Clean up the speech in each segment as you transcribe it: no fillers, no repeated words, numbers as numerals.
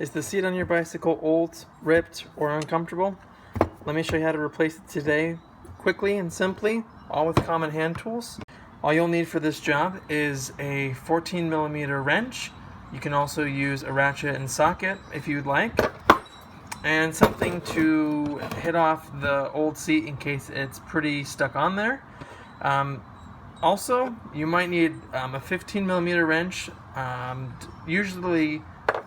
Is the seat on your bicycle old, ripped, or uncomfortable? Let me show you how to replace it today, quickly and simply, all with common hand tools. All you'll need for this job is a 14mm wrench. You can also use a ratchet and socket if you'd like, and something to hit off the old seat in case it's pretty stuck on there. Also, you might need a 15mm wrench. Usually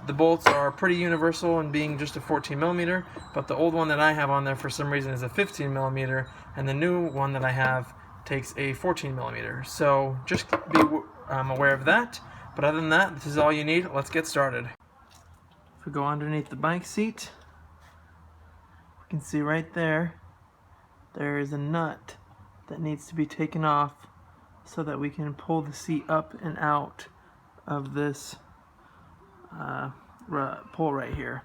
the bolts are pretty universal in being just a 14mm, but the old one that I have on there for some reason is a 15mm, and the new one that I have takes a 14mm. So just be aware of that. But other than that, this is all you need. Let's get started. If we go underneath the bike seat, we can see right there, there is a nut that needs to be taken off so that we can pull the seat up and out of this pull right here.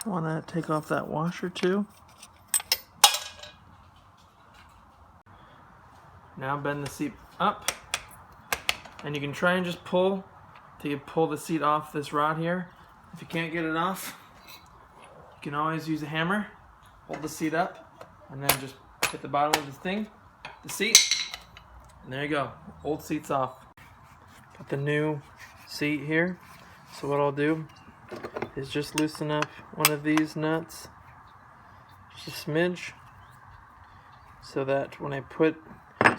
Want to take off that washer too. Now bend the seat up, and you can try and just pull to pull the seat off this rod here. If you can't get it off, you can always use a hammer. Hold the seat up, and then just hit the bottom of the seat, and there you go. Old seat's off. Got the new seat here. So what I'll do is just loosen up one of these nuts, just a smidge, so that when I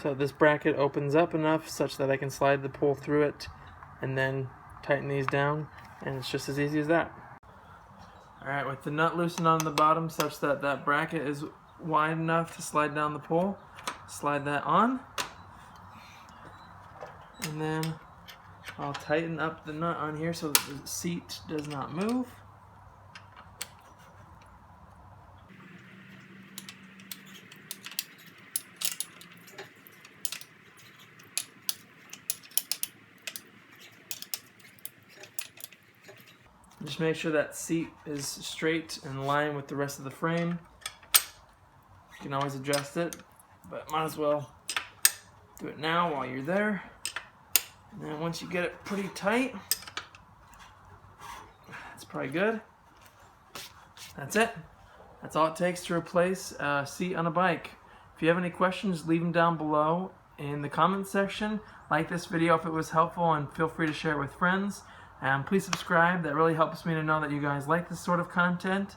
so this bracket opens up enough such that I can slide the pole through it and then tighten these down, and it's just as easy as that. Alright, with the nut loosened on the bottom such that that bracket is wide enough to slide down the pole, slide that on, and then I'll tighten up the nut on here so that the seat does not move. Just make sure that seat is straight and in line with the rest of the frame. You can always adjust it, but might as well do it now while you're there. And then once you get it pretty tight, it's probably good. That's it. That's all it takes to replace a seat on a bike. If you have any questions, leave them down below in the comments section. Like this video if it was helpful, and feel free to share it with friends. Please subscribe. That really helps me to know that you guys like this sort of content.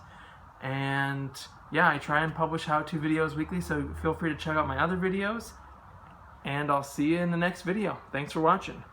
And yeah, I try and publish how-to videos weekly, so feel free to check out my other videos. And I'll see you in the next video. Thanks for watching.